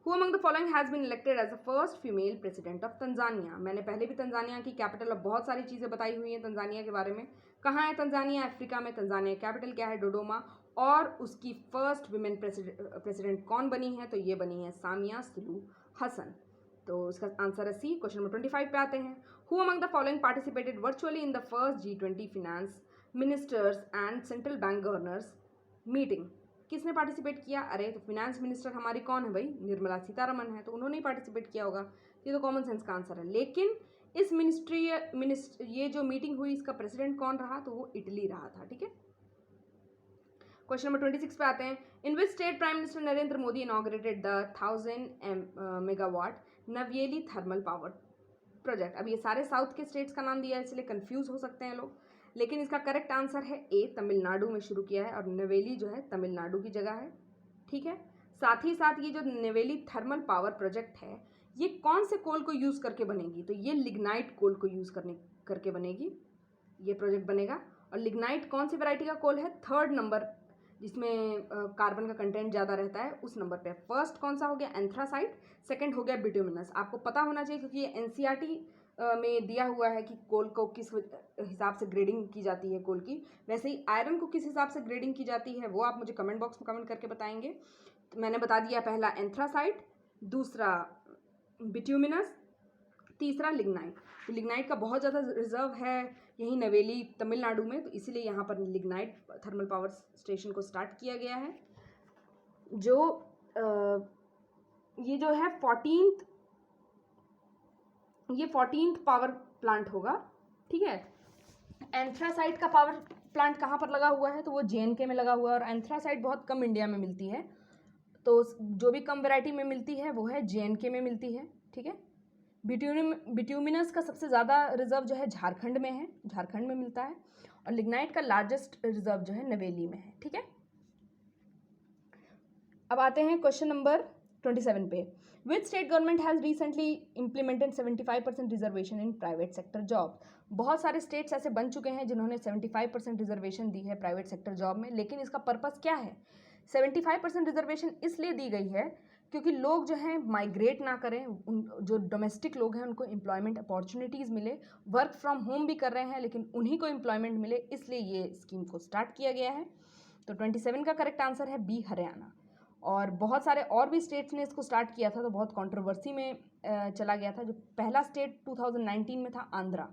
Who among the following has been elected as the first female president of Tanzania? मैंने पहले भी तंजानिया की कैपिटल और बहुत सारी चीज़ें बताई हुई हैं तंजानिया के बारे में। कहाँ है तंजानिया? अफ्रीका में। तंजानिया कैपिटल क्या है? डोडोमा। और उसकी फर्स्ट विमेन प्रेसिडेंट कौन बनी है? तो ये बनी है सामिया सुलू हसन। तो इसका आंसर है सी। क्वेश्चन नंबर 25 पे आते हैं। Who among the following participated virtually in the first G20 finance ministers and central bank governors meeting? किसने पार्टिसिपेट किया? अरे तो फिनेंस मिनिस्टर हमारी कौन है भाई? निर्मला सीतारमन है, तो उन्होंने ही पार्टिसिपेट किया होगा। ये तो कॉमन सेंस का आंसर है। लेकिन इस ये जो मीटिंग हुई इसका प्रेसिडेंट कौन रहा? तो वो इटली रहा था। ठीक है, क्वेश्चन नंबर 26 पे आते हैं। In which state prime minister Narendra Modi inaugurated the 1000 megawatt Neyveli thermal power project? अब ये सारे साउथ के स्टेट्स का नाम दिया है इसलिए कंफ्यूज हो सकते हैं लोग, लेकिन इसका करेक्ट आंसर है ए, तमिलनाडु में शुरू किया है और नवेली जो है तमिलनाडु की जगह है। ठीक है, साथ ही साथ ये जो नवेली थर्मल पावर प्रोजेक्ट है ये कौन से कोल को यूज़ करके बनेगी? तो ये लिग्नाइट कोल को यूज़ करके बनेगी ये प्रोजेक्ट बनेगा। और लिग्नाइट कौन सी वैरायटी का कोल है? 3rd नंबर, जिसमें कार्बन का कंटेंट ज़्यादा रहता है उस नंबर पे। फर्स्ट कौन सा हो गया? एंथ्रासाइट। सेकंड हो गया बिट्यूमिनस। आपको पता होना चाहिए क्योंकि ये एनसीईआरटी में दिया हुआ है कि कोल को किस हिसाब से ग्रेडिंग की जाती है कोल की। वैसे ही आयरन को किस हिसाब से ग्रेडिंग की जाती है वो आप मुझे कमेंट बॉक्स में कमेंट करके बताएंगे। तो मैंने बता दिया, पहला एंथ्रासाइट, दूसरा बिट्यूमिनस, तीसरा लिग्नाइट। तो लिग्नाइट का बहुत ज़्यादा रिजर्व है यहीं नवेली तमिलनाडु में, तो इसीलिए यहाँ पर लिग्नाइट थर्मल पावर स्टेशन को स्टार्ट किया गया है। जो ये जो है 14th पावर प्लांट होगा। ठीक है, एंथ्रासाइट का पावर प्लांट कहाँ पर लगा हुआ है? तो वो JNK में लगा हुआ है और एंथ्रासाइट बहुत कम इंडिया में मिलती है, तो जो भी कम वैरायटी में मिलती है वो है JNK में मिलती है। ठीक है, बिट्यूमिनस का सबसे ज़्यादा रिजर्व जो है झारखंड में है, झारखंड में मिलता है। और लिग्नाइट का लार्जेस्ट रिजर्व जो है नवेली में है। ठीक है, अब आते हैं क्वेश्चन नंबर 27 पे। विच state government has recently implemented 75% reservation in private sector job? बहुत सारे स्टेट्स ऐसे बन चुके हैं जिन्होंने 75% रिजर्वेशन दी है प्राइवेट सेक्टर जॉब में, लेकिन इसका पर्पस क्या है? 75% रिजर्वेशन इसलिए दी गई है क्योंकि लोग जो हैं माइग्रेट ना करें, जो डोमेस्टिक लोग हैं उनको एम्प्लॉयमेंट अपॉर्चुनिटीज़ मिले, वर्क फ्रॉम होम भी कर रहे हैं लेकिन उन्हीं को एम्प्लॉयमेंट मिले, इसलिए ये स्कीम को स्टार्ट किया गया है। तो 27 का करेक्ट आंसर है बी, हरियाणा। और बहुत सारे और भी स्टेट्स ने इसको स्टार्ट किया था, तो बहुत कंट्रोवर्सी में चला गया था। जो पहला स्टेट 2019 में था आंध्रा,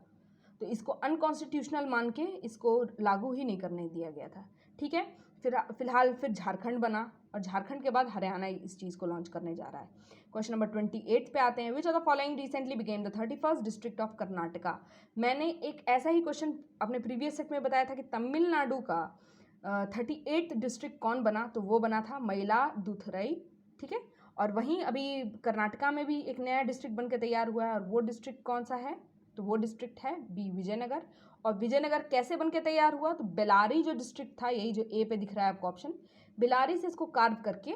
तो इसको अनकॉन्स्टिट्यूशनल मान के इसको लागू ही नहीं करने दिया गया था। ठीक है, फिर झारखंड बना और झारखंड के बाद हरियाणा इस चीज़ को लॉन्च करने जा रहा है। क्वेश्चन नंबर 28 पे आते हैं। Which of the following recently became the 31st district of Karnataka. मैंने एक ऐसा ही क्वेश्चन अपने प्रीवियस सेट में बताया था कि तमिलनाडु का 38th डिस्ट्रिक्ट कौन बना, तो वो बना था मयिलादुथुरई। ठीक है, और वहीं अभी कर्नाटका में भी एक नया डिस्ट्रिक्ट बन के तैयार हुआ है, और वो डिस्ट्रिक्ट कौन सा है, तो वो डिस्ट्रिक्ट है बी विजयनगर। और विजयनगर कैसे बन के तैयार हुआ, तो बेलारी जो डिस्ट्रिक्ट था, यही जो ए पे दिख रहा है आपको ऑप्शन, बेलारी से इसको कार्व करके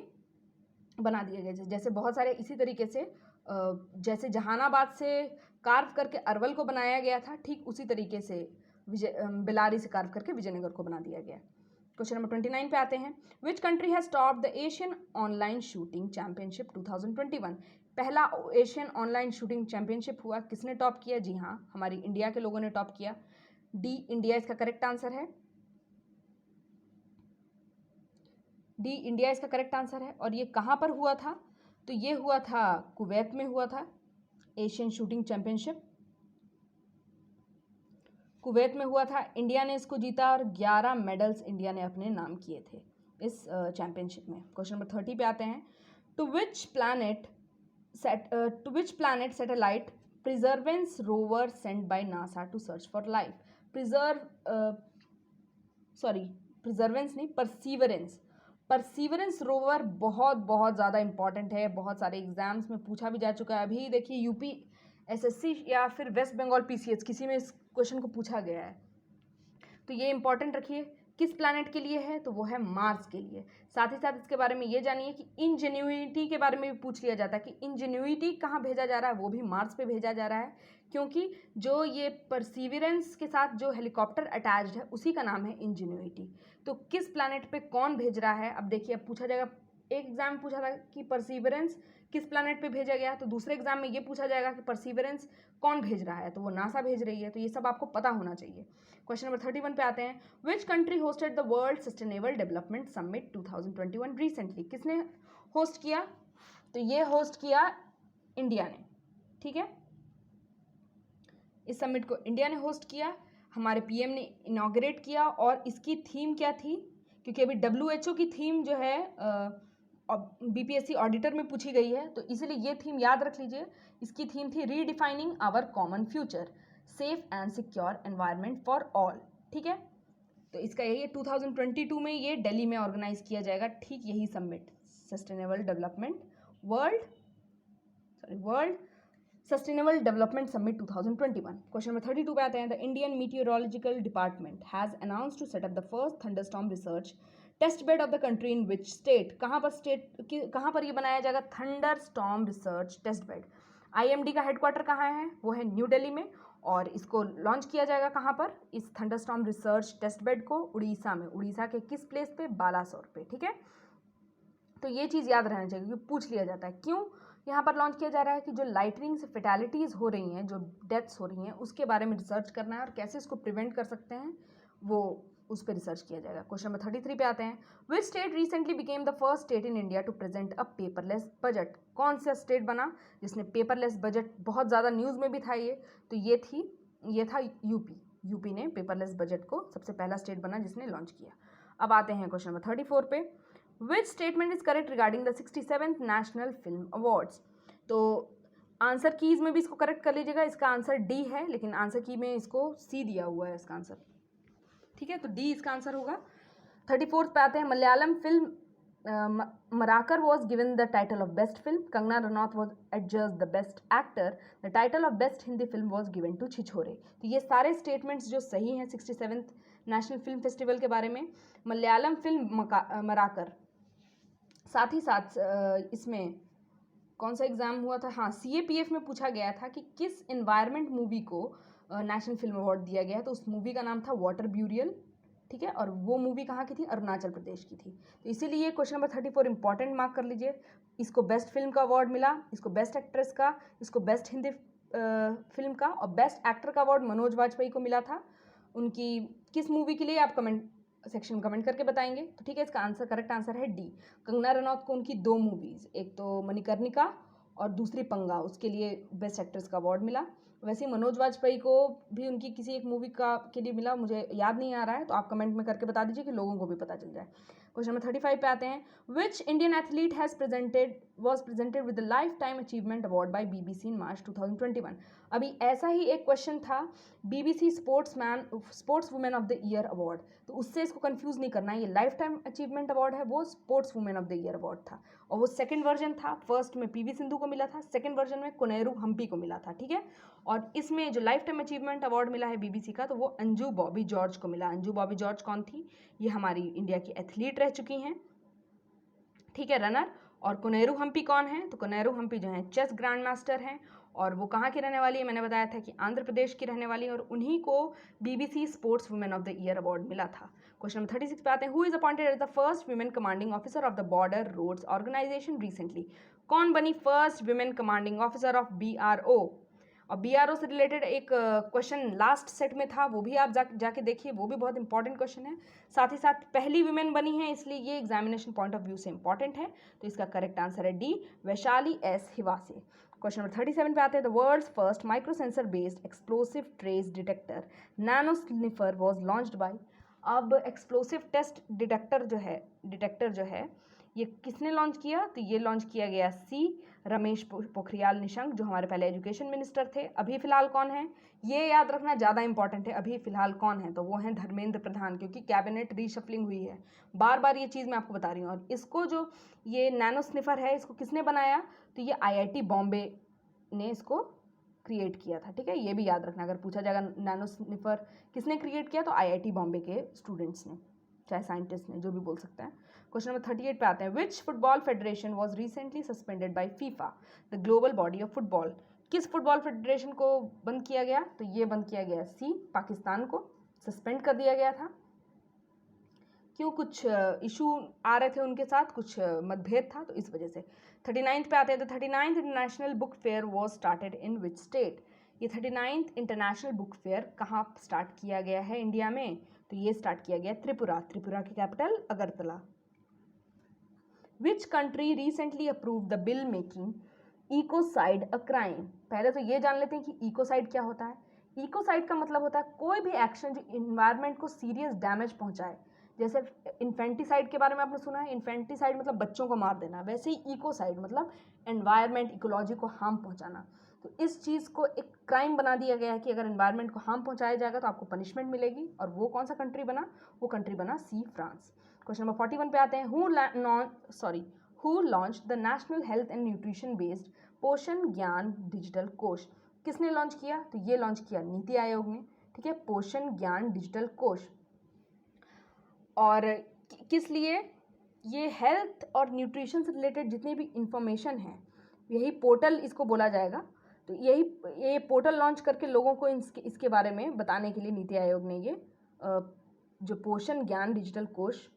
बना दिया गया। जैसे बहुत सारे इसी तरीके से जैसे जहानाबाद से कार्व करके अरवल को बनाया गया था, ठीक उसी तरीके से बेलारी से कार्व करके विजयनगर को बना दिया गया। क्वेश्चन नंबर 29 पे आते हैं। Which country has topped the Asian online shooting championship 2021। पहला एशियन ऑनलाइन शूटिंग चैंपियनशिप हुआ, किसने टॉप किया? जी हाँ, हमारी इंडिया के लोगों ने टॉप किया। डी इंडिया इसका करेक्ट आंसर है। डी इंडिया इसका करेक्ट आंसर है। और ये कहाँ पर हुआ था? तो ये हुआ था कुवैत में हुआ था एशियन शूटिंग चैंपियनशिप, कुवैत में हुआ था। इंडिया ने इसको जीता और 11 मेडल्स इंडिया ने अपने नाम किए थे इस चैंपियनशिप में। क्वेश्चन नंबर 30 पे आते हैं। To which planet satellite perseverance rover sent by NASA to search for life. Perseverance rover बहुत ज़्यादा इंपॉर्टेंट है, बहुत सारे एग्जाम्स में पूछा भी जा चुका है। अभी देखिए यूपी एसएससी या फिर वेस्ट बंगाल पीसीएस किसी में इस क्वेश्चन को पूछा गया है, तो ये इंपॉर्टेंट रखिए। किस प्लैनेट के लिए है? तो वो है मार्स के लिए। साथ ही साथ इसके बारे में ये जानिए कि इंजेन्युइटी के बारे में भी पूछ लिया जाता है कि इंजेन्युइटी कहाँ भेजा जा रहा है, वो भी मार्स पे भेजा जा रहा है, क्योंकि जो ये परसीवरेंस के साथ जो हेलीकॉप्टर अटैच्ड है उसी का नाम है इंजेन्युइटी। तो किस प्लैनेट पे कौन भेज रहा है, अब देखिए, अब पूछा जाएगा। एक एग्जाम पूछा था कि परसीवरेंस किस प्लैनेट पे भेजा गया, तो दूसरे एग्जाम में ये पूछा जाएगा कि परसीवरेंस कौन भेज रहा है, तो वो नासा भेज रही है। तो ये सब आपको पता होना चाहिए। क्वेश्चन नंबर 31 पे आते हैं। Which country hosted the world sustainable development summit 2021 recently. किसने होस्ट किया? तो ये होस्ट किया इंडिया ने। ठीक है, इस समिट को इंडिया ने होस्ट किया, हमारे पीएम ने इनॉग्रेट किया। और इसकी थीम क्या थी? क्योंकि अभी WHO की थीम जो है बीपीएससी ऑडिटर में पूछी गई है, तो इसीलिए ये थीम याद रख लीजिए। इसकी थीम थी redefining our common future, safe and secure environment for all. ठीक है, तो इसका यही है। 2022 में ये दिल्ली में ऑर्गेनाइज किया जाएगा, ठीक यही summit, sustainable development world sustainable development summit 2021। Question number 32 पे आते हैं। The Indian meteorological department has announced to set up the first thunderstorm research test bed of the country in which state. कहाँ पर ये बनाया जाएगा? Thunderstorm research test bed. IMD का headquarter कहाँ है? वो है न्यू दिल्ली में। और इसको लॉन्च किया जाएगा कहाँ पर? इस थंडरस्टॉर्म रिसर्च टेस्ट बेड को उड़ीसा में। उड़ीसा के किस प्लेस पे? बालासोर पे। ठीक है, तो ये चीज़ याद रहना चाहिए क्योंकि पूछ लिया जाता है। क्यों यहाँ पर लॉन्च किया जा रहा है? कि जो लाइटनिंग से फेटालिटीज़ हो रही हैं, जो डेथ्स हो रही हैं, उसके बारे में रिसर्च करना है और कैसे इसको प्रिवेंट कर सकते हैं, वो उस पर रिसर्च किया जाएगा। क्वेश्चन नंबर 33 पे आते हैं। Which state recently became the first state in India to present a paperless budget. कौन सा स्टेट बना जिसने पेपरलेस बजट, बहुत ज़्यादा न्यूज़ में भी था ये, तो ये था यूपी ने पेपरलेस बजट को सबसे पहला स्टेट बना जिसने लॉन्च किया। अब आते हैं क्वेश्चन नंबर 34 पे। विच statement is correct regarding the 67th national film awards. तो आंसर कीज में भी इसको करेक्ट कर लीजिएगा। इसका आंसर डी है, लेकिन आंसर की में इसको सी दिया हुआ है इसका आंसर। ठीक है, तो डी इसका आंसर होगा। 34 पे आते हैं। Malayalam film Marakkar was given the title of best film. Kangana Ranaut was adjudged the best actor. The title of best Hindi film was given to Chhichhore. तो ये सारे स्टेटमेंट्स जो सही हैं 67th नेशनल फिल्म फेस्टिवल के बारे में। मलयालम फिल्म मराकर, साथ ही साथ इसमें कौन सा एग्ज़ाम हुआ था? हाँ, CAPF में पूछा गया था कि किस एनवायरनमेंट मूवी को नेशनल फिल्म अवार्ड दिया गया है, तो उस मूवी का नाम था वाटर ब्यूरियल। ठीक है, और वो मूवी कहाँ की थी? अरुणाचल प्रदेश की थी। तो इसीलिए क्वेश्चन नंबर 34 इंपॉर्टेंट मार्क कर लीजिए। इसको बेस्ट फिल्म का अवार्ड मिला, इसको बेस्ट एक्ट्रेस का, इसको बेस्ट हिंदी फिल्म का, और बेस्ट एक्टर का अवार्ड मनोज वाजपेयी को मिला था। उनकी किस मूवी के लिए आप कमेंट सेक्शन में कमेंट करके बताएंगे। तो ठीक है, इसका आंसर करेक्ट आंसर है डी। कंगना रनौत को उनकी 2 मूवीज़, एक तो मणिकर्णिका और दूसरी पंगा, उसके लिए बेस्ट एक्ट्रेस का अवार्ड मिला। वैसे ही मनोज वाजपेयी को भी उनकी किसी एक मूवी का के लिए मिला, मुझे याद नहीं आ रहा है, तो आप कमेंट में करके बता दीजिए कि लोगों को भी पता चल जाए। क्वेश्चन नंबर 35 पे आते हैं। Which Indian athlete has was presented with the life time achievement award bye BBC इन मार्च 2021। अभी ऐसा ही एक क्वेश्चन था BBC sports women of the year award, तो उससे इसको कंफ्यूज नहीं करना है। ये लाइफ टाइम अचीवमेंट अवार्ड है, वो sports women of the year award था, और वो सेकंड वर्जन था। फर्स्ट में PV सिंधु को मिला था, सेकंड वर्जन में कोनेरू हम्पी को मिला था, ठीक है। और इसमें जो लाइफ टाइम अचीवमेंट अवार्ड मिला है BBC का, तो वो अंजू बॉबी जॉर्ज को मिला। अंजू बॉबी जॉर्ज कौन थी? ये हमारी इंडिया की एथलीट रह चुकी हैं, ठीक है, रनर। और कोनेरू हम्पी कौन है? तो कोनेरू हम्पी जो है चेस ग्रैंड मास्टर हैं, और वो कहाँ की रहने वाली है? मैंने बताया था कि आंध्र प्रदेश की रहने वाली है, और उन्हीं को BBC sports women of the year award मिला था। क्वेश्चन नंबर 36 पे आते हैं। Who is appointed as the first women commanding officer of the border roads organisation recently? कौन बनी first women commanding officer of BRO? और BRO से related एक क्वेश्चन लास्ट सेट में था, वो भी आप जाके देखिए, वो भी बहुत इंपॉर्टेंट क्वेश्चन है। साथ ही साथ पहली वुमेन बनी है, इसलिए ये एग्जामिनेशन पॉइंट ऑफ व्यू से इंपॉर्टेंट है। तो इसका करेक्ट आंसर है D, Vaishali S Hiwase. Question number 37 पे आते हैं। The world's first micro sensor based explosive trace detector nano sniffer was launched by. अब एक्सप्लोसिव टेस्ट डिटेक्टर जो है ये किसने लॉन्च किया? तो ये लॉन्च किया गया रमेश पोखरियाल निशंक, जो हमारे पहले एजुकेशन मिनिस्टर थे। अभी फिलहाल कौन है? ये याद रखना ज़्यादा इंपॉर्टेंट है। अभी फिलहाल कौन है? तो वो हैं धर्मेंद्र प्रधान, क्योंकि कैबिनेट रीशफलिंग हुई है। बार बार ये चीज़ मैं आपको बता रही हूँ। और इसको जो ये नैनो स्निफर है, इसको किसने बनाया? तो ये IIT बॉम्बे ने इसको क्रिएट किया था, ठीक है। ये भी याद रखना, अगर पूछा जाएगा नैनो स्निफर किसने क्रिएट किया, तो IIT बॉम्बे के स्टूडेंट्स ने, चाहे साइंटिस्ट ने, जो भी बोल सकते हैं। क्वेश्चन नंबर 38 पे आते हैं। Which football federation was recently suspended by FIFA, the global body of football? किस फुटबॉल फेडरेशन को बंद किया गया? तो ये बंद किया गया C, पाकिस्तान को सस्पेंड कर दिया गया था। क्यों? कुछ इशू आ रहे थे उनके साथ, कुछ मतभेद था, तो इस वजह से। 39 पे आते हैं। तो 39th international book fair was started in which state? ये 39th इंटरनेशनल बुक फेयर कहाँ स्टार्ट किया गया है इंडिया में? तो ये स्टार्ट किया गया त्रिपुरा की capital Agartala. Which country recently approve the bill making ecocide a crime? पहले तो ये जान लेते हैं कि इकोसाइड क्या होता है। इकोसाइड का मतलब होता है कोई भी एक्शन जो इन्वायरमेंट को सीरियस डैमेज पहुंचाए। जैसे इन्फेंटिसाइड के बारे में आपने सुना है, इन्फेंटिसाइड मतलब बच्चों को मार देना, वैसे ही इकोसाइड मतलब एनवायरमेंट, इकोलॉजी को हार्म पहुंचाना। तो इस चीज़ को एक क्राइम बना दिया गया है कि अगर एनवायरमेंट को हार्म पहुंचाया जाएगा तो आपको पनिशमेंट मिलेगी। और वो कौन सा कंट्री बना? वो कंट्री बना C, फ्रांस। क्वेश्चन नंबर 41 पे आते हैं। Who launch the national health and nutrition based पोषण ज्ञान डिजिटल कोश? किसने लॉन्च किया? तो ये लॉन्च किया नीति आयोग ने, ठीक है, पोषण ज्ञान डिजिटल कोश। और किस लिए? ये हेल्थ और न्यूट्रिशन से रिलेटेड जितनी भी इंफॉर्मेशन है, यही पोर्टल इसको बोला जाएगा। तो ये पोर्टल लॉन्च करके लोगों को इसके बारे में बताने के लिए नीति आयोग ने ये जो पोषण ज्ञान डिजिटल कोश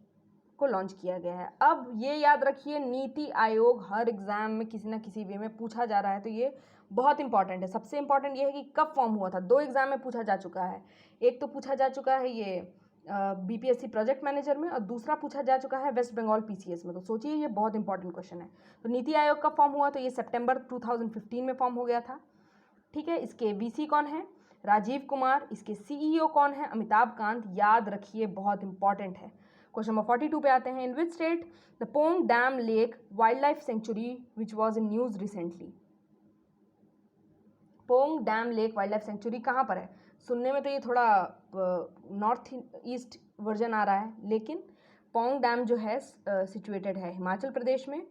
को लॉन्च किया गया है। अब ये याद रखिए, नीति आयोग हर एग्जाम में किसी ना किसी वे में पूछा जा रहा है, तो ये बहुत इंपॉर्टेंट है। सबसे इंपॉर्टेंट ये है कि कब फॉर्म हुआ था। 2 एग्जाम में पूछा जा चुका है। एक तो पूछा जा चुका है ये BPSC प्रोजेक्ट मैनेजर में, और दूसरा पूछा जा चुका है वेस्ट बंगाल PCS में। तो सोचिए, ये बहुत इंपॉर्टेंट क्वेश्चन है। तो नीति आयोग का फॉर्म हुआ, तो ये सितंबर 2015 में फॉर्म हो गया था, ठीक है। इसके VC कौन है? राजीव कुमार। इसके CEO कौन है? अमिताभ कांत। याद रखिए, बहुत इंपॉर्टेंट है। क्वेश्चन नंबर 42 पे आते हैं। In which state the Pong dam lake wildlife sanctuary which was in news recently? Pong dam lake wildlife sanctuary कहाँ पर है? सुनने में तो ये थोड़ा नॉर्थ ईस्ट वर्जन आ रहा है, लेकिन पोंग डैम जो है सिचुएटेड है हिमाचल प्रदेश में,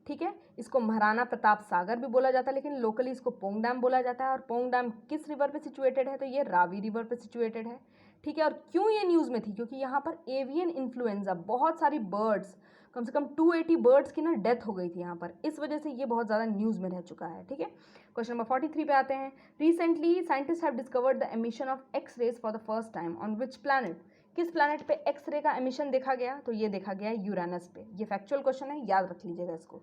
ठीक है। इसको महाराणा प्रताप सागर भी बोला जाता है, लेकिन लोकली इसको पोंग डैम बोला जाता है। और पोंग डैम किस रिवर पे सिचुएटेड है? तो ये रावी रिवर पे सिचुएटेड है, ठीक है। और क्यों ये न्यूज़ में थी? क्योंकि यहाँ पर एवियन इन्फ्लुएंजा, बहुत सारी बर्ड्स, कम से कम 280 बर्ड्स की ना डेथ हो गई थी यहाँ पर, इस वजह से ये बहुत ज़्यादा न्यूज़ में रह चुका है, ठीक है। क्वेश्चन नंबर 43 पे आते हैं। Recently scientist have discovered the emission of X-rays for the first time on which planet? किस प्लैनेट पे एक्स-रे का एमिशन देखा गया? तो ये देखा गया यूरेनस पे। ये फैक्चुअल क्वेश्चन है, याद रख लीजिएगा इसको।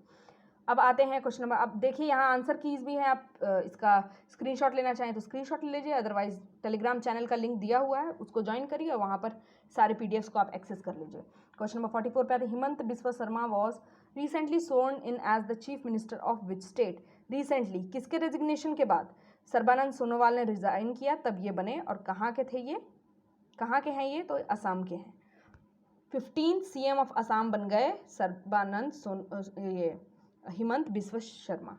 अब आते हैं क्वेश्चन नंबर, अब देखिए यहाँ आंसर कीज भी है, आप इसका स्क्रीनशॉट लेना चाहें तो स्क्रीनशॉट ले लीजिए, अदरवाइज टेलीग्राम चैनल का लिंक दिया हुआ है, उसको ज्वाइन करिए और वहाँ पर सारे PDFs को आप एक्सेस कर लीजिए। क्वेश्चन नंबर 44 पे आते हैं। Himanta Biswa Sarma was recently sworn in as the chief minister of which state? Recently किसके रेजिग्नेशन के बाद? सर्बानंद सोनोवाल ने रिज़ाइन किया तब ये बने, और कहाँ के थे ये, कहाँ के हैं ये, तो असम के हैं। 15 CM ऑफ असम बन गए सर्बानंद ये हिमंत बिस्वा शर्मा।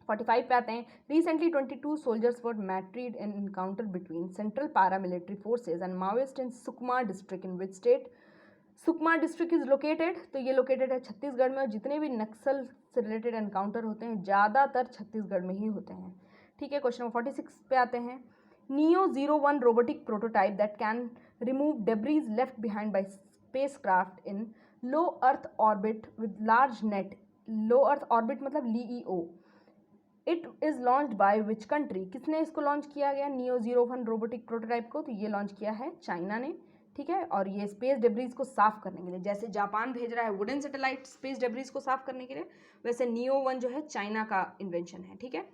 45 पे आते हैं। Recently 22 soldiers were martyred in encounter between central paramilitary forces and Maoist in Sukma district in which state. Sukma district is located, तो ये लोकेटेड है छत्तीसगढ़ में, और जितने भी नक्सल से रिलेटेड एनकाउंटर होते हैं ज़्यादातर छत्तीसगढ़ में ही होते हैं। ठीक है, क्वेश्चन नंबर 46 पे आते हैं। Neo 01 robotic prototype that can remove debris left behind by spacecraft in low earth orbit with large net. Low earth orbit मतलब LEO। It is launched by which country, किसने इसको लॉन्च किया गया neo 01 robotic prototype को, तो ये launch किया है चाइना ने। ठीक है, और ये स्पेस डेब्रीज को साफ करने के लिए, जैसे जापान भेज रहा है वुडन सैटेलाइट स्पेस डेब्रीज को साफ करने के लिए, वैसे नियो 1 जो है चाइना का इन्वेंशन है। ठीक है,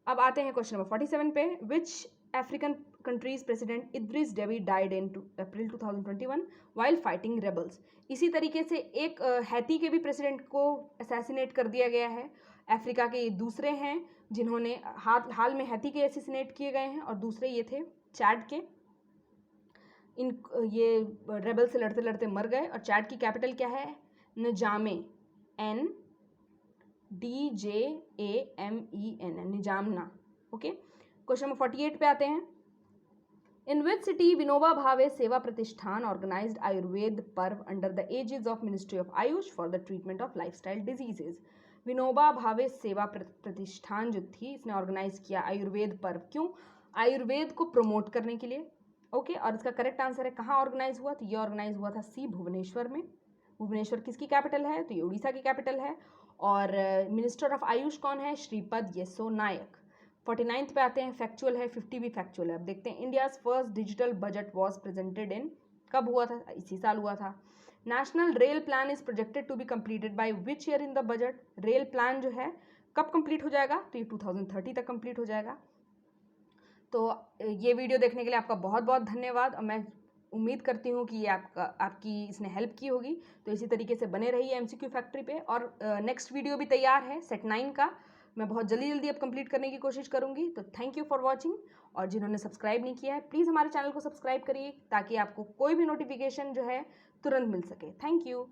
अब आते हैं क्वेश्चन नंबर 47 पे। Which African country's president Idriss Deby died in April 2021 while fighting rebels. इसी तरीके से एक हैती के भी प्रेसिडेंट को असैसिनेट कर दिया गया है। अफ्रीका के ये दूसरे हैं जिन्होंने हाल में हैती के असैसिनेट किए गए हैं, और दूसरे ये थे चैड के। इन ये रेबल से लड़ते लड़ते मर गए, और चैड की कैपिटल क्या है, निजामे, NDJAMEN, निजामना। ओके, क्वेश्चन नंबर 48 पे आते हैं। In which city Vinoba Bhave Seva प्रतिष्ठान organised Ayurveda Parv under the aegis of ministry of AYUSH for the treatment of lifestyle diseases. Vinoba Bhave Seva प्रतिष्ठान जो थी, इसने ऑर्गेनाइज किया आयुर्वेद पर्व, क्यों, आयुर्वेद को प्रमोट करने के लिए। ओके, और इसका करेक्ट आंसर है कहाँ ऑर्गेनाइज हुआ, तो ये ऑर्गेनाइज हुआ था भुवनेश्वर में। भुवनेश्वर किसकी कैपिटल है, तो ये उड़ीसा की कैपिटल है, और मिनिस्टर ऑफ आयुष कौन है, श्रीपद येसो नायक। 49 पे आते हैं, फैक्चुअल है, 50 भी फैक्चुअल है। अब देखते हैं, India's first digital budget was presented in, कब हुआ था, इसी साल हुआ था। National rail plan is projected to be completed by which year in the budget. Rail plan जो है कब कंप्लीट हो जाएगा, तो ये 2030 तक कंप्लीट हो जाएगा। तो ये वीडियो देखने के लिए आपका बहुत बहुत धन्यवाद, और मैं उम्मीद करती हूँ कि ये आपकी इसने हेल्प की होगी। तो इसी तरीके से बने रहिए MCQ फैक्ट्री पे, और नेक्स्ट वीडियो भी तैयार है सेट 9 का, मैं बहुत जल्दी अब कंप्लीट करने की कोशिश करूँगी। तो थैंक यू फॉर वॉचिंग, और जिन्होंने सब्सक्राइब नहीं किया है प्लीज़ हमारे चैनल को सब्सक्राइब करिए, ताकि आपको कोई भी नोटिफिकेशन जो है तुरंत मिल सके। Thank you.